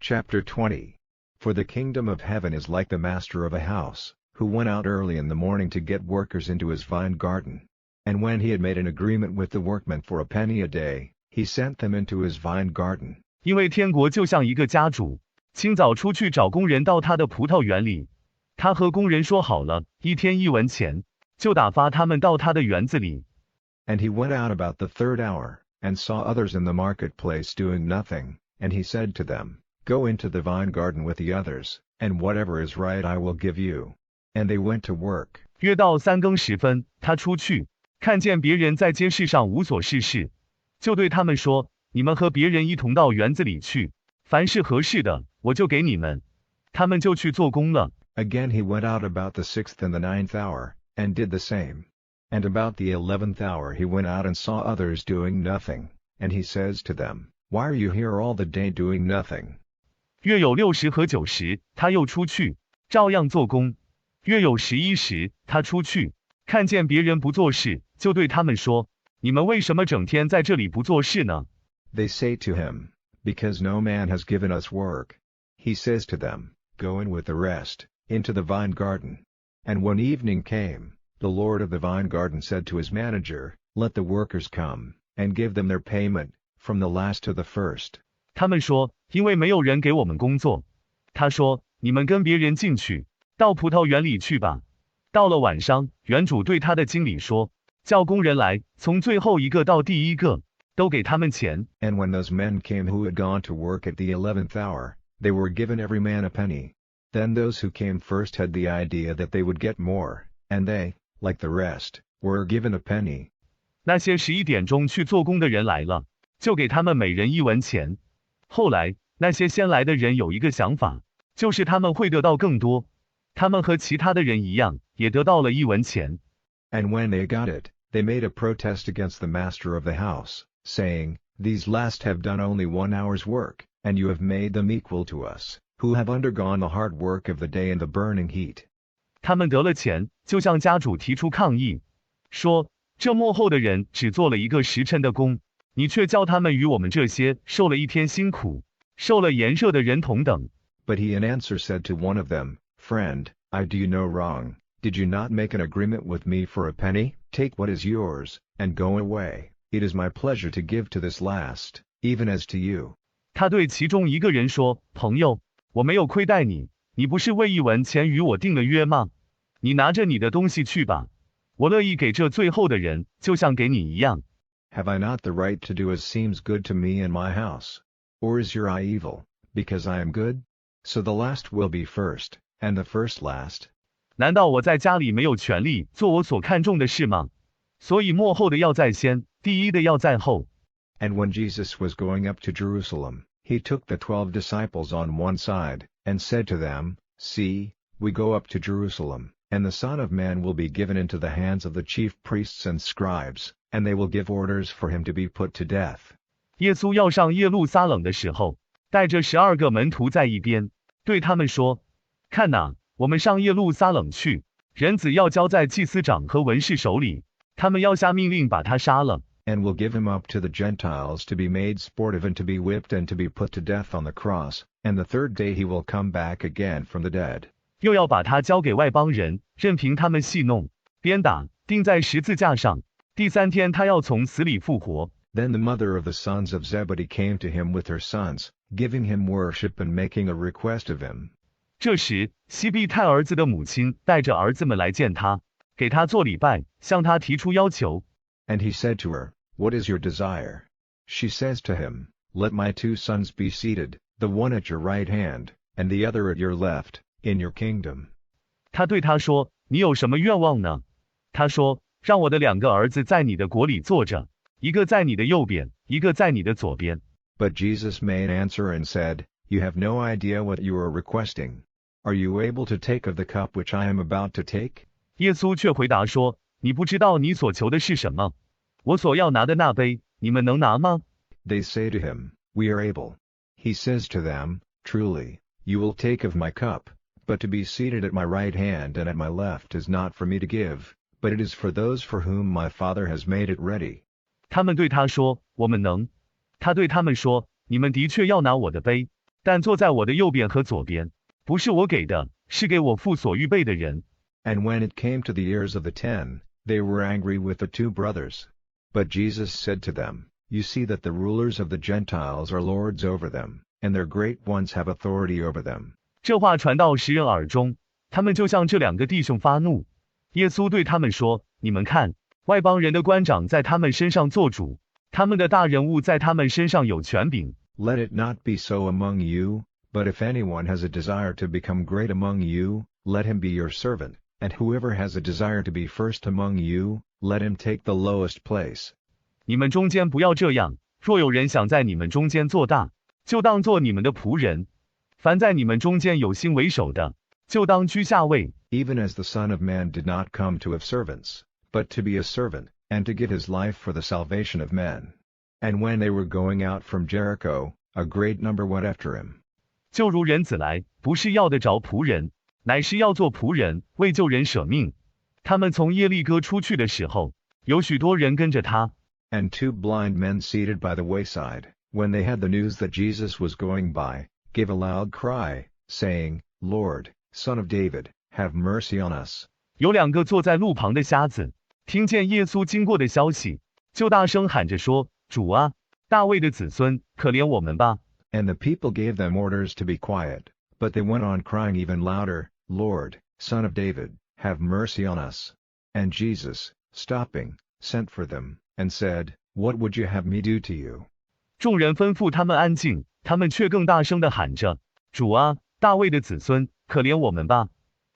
Chapter 20. For the kingdom of heaven is like the master of a house, who went out early in the morning to get workers into his vine garden. And when he had made an agreement with the workmen for a penny a day, he sent them into his vine garden. 因为天国就像一个家主，清早出去找工人到他的葡萄园里，他和工人说好了，一天1文钱，就打发他们到他的园子里。And he went out about the 3rd hour, and saw others in the marketplace doing nothing, and he said to them, Go into the vine garden with the others, and whatever is right I will give you. And they went to work. 约到3更时分，他出去，看见别人在街市上无所事事，就对他们说：你们和别人一同到园子里去，凡是合适的，我就给你们。他们就去做工了。Again he went out about the 6th and the 9th hour, and did the same. And about the 11th hour he went out and saw others doing nothing, and he says to them, Why are you here all the day doing nothing? 约有6时和9时，他又出去，照样做工。约有11时，他出去，看见别人不做事，就对他们说：你们为什么整天在这里不做事呢？ They say to him, Because no man has given us work. He says to them, Go in with the rest, into the vine garden. And when evening came, the Lord of the vine garden said to his manager, Let the workers come, and give them their payment, from the last to the first. 他们说：因为没有人给我们工作。他说：你们跟别人进去，到葡萄园里去吧。到了晚上，园主对他的经理说：叫工人来，从最后一个到第一个，都给他们钱。And when those men came who had gone to work at the 11th hour, they were given every man a penny. Then those who came first had the idea that they would get more, and they, like the rest, were given a penny. 那些11点钟去做工的人来了，就给他们每人1文钱。后来，那些先来的人有一个想法，就是他们会得到更多。他们和其他的人一样，也得到了1文钱。And when they got it, they made a protest against the master of the house, saying, These last have done only 1 hour's work, and you have made them equal to us, who have undergone the hard work of the day and the burning heat. 他们得了钱，就向家主提出抗议，说：这末后的人只做了1个时辰的工，你却叫他们与我们这些受了1天辛苦、受了炎热的人同等。But he in answer said to one of them, Friend, I do you no wrong. Did you not make an agreement with me for a penny? Take what is yours, and go away. It is my pleasure to give to this last, even as to you. 他对其中一个人说：朋友，我没有亏待你，你不是为1文钱与我订了约吗？你拿着你的东西去吧，我乐意给这最后的人，就像给你一样。Have I not the right to do as seems good to me in my house? Or is your eye evil, because I am good? So the last will be first, and the first last. 难道我在家里没有权利做我所看重的事吗？所以末后的要在先，第一的要在后。And when Jesus was going up to Jerusalem, he took the 12 disciples on one side, and said to them, See, we go up to Jerusalem, and the Son of Man will be given into the hands of the chief priests and scribes, and they will give orders for him to be put to death. 耶稣要上耶路撒冷的时候，带着12个门徒在一边，对他们说：看哪，我们上耶路撒冷去，人子要交在祭司长和文士手里，他们要下命令把他杀了。And will give him up to the Gentiles to be made sportive and to be whipped and to be put to death on the cross, and the 3rd day he will come back again from the dead. 又要把他交给外邦人，任凭他们戏弄、鞭打，钉在十字架上。第3天他要从死里复活。Then the mother of the sons of Zebedee came to him with her sons, giving him worship and making a request of him. 这时，西庇太儿子的母亲带着儿子们来见他，给他做礼拜，向他提出要求。And he said to her, What is your desire? She says to him, Let my 2 sons be seated, the one at your right hand, and the other at your left, in your kingdom. 他对他说：你有什么愿望呢？他说：让我的2个儿子在你的国里坐着，一个在你的右边，一个在你的左边。But Jesus made answer and said, You have no idea what you are requesting. Are you able to take of the cup which I am about to take? 耶稣却回答说：你不知道你所求的是什么。我所要拿的那杯，你们能拿吗？ They say to him, We are able. He says to them, Truly, you will take of my cup, but to be seated at my right hand and at my left is not for me to give, but it is for those for whom my Father has made it ready. 他们对他说：我们能。他对他们说：你们的确要拿我的杯，但坐在我的右边和左边，不是我给的，是给我父所预备的人。And when it came to the ears of the 10, they were angry with the 2 brothers. But Jesus said to them, You see that the rulers of the Gentiles are lords over them, and their great ones have authority over them. 这话传到10人耳中，他们就向这2个弟兄发怒。耶稣对他们说，你们看，外邦人的官长在他们身上做主，他们的大人物在他们身上有权柄。Let it not be so among you, but if anyone has a desire to become great among you, let him be your servant, and whoever has a desire to be first among you, let him take the lowest place. 你们中间不要这样，若有人想在你们中间做大，就当做你们的仆人；凡在你们中间有心为首的，就当居下位。Even as the Son of Man did not come to have servants, but to be a servant, and to give his life for the salvation of men. And when they were going out from Jericho, a great number went after him. 就如人子来，不是要得着仆人，乃是要做仆人，为救人舍命。他们从耶利哥出去的时候，有许多人跟着他。And 2 blind men seated by the wayside, when they had the news that Jesus was going by, gave a loud cry, saying, Lord, Son of David, have mercy on us. 有2个坐在路旁的瞎子，听见耶稣经过的消息，就大声喊着说，主啊，大卫的子孙，可怜我们吧。And the people gave them orders to be quiet, but they went on crying even louder, Lord, Son of David, have mercy on us. And Jesus, stopping, sent for them, and said, What would you have me do to you? 众人吩咐他们安静，他们却更大声地喊着，主啊，大卫的子孙，可怜我们吧。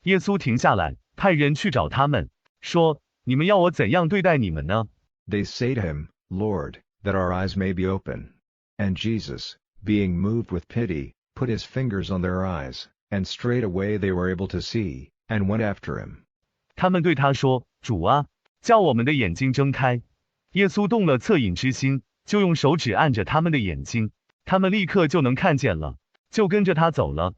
耶稣停下来，派人去找他们，说，你们要我怎样对待你们呢？ They say to him, Lord, that our eyes may be open. And Jesus, being moved with pity, put his fingers on their eyes, and straightway they were able to see, and went after him. 他们对他说，主啊，叫我们的眼睛睁开。耶稣动了恻隐之心，就用手指按着他们的眼睛，他们立刻就能看见了，就跟着他走了。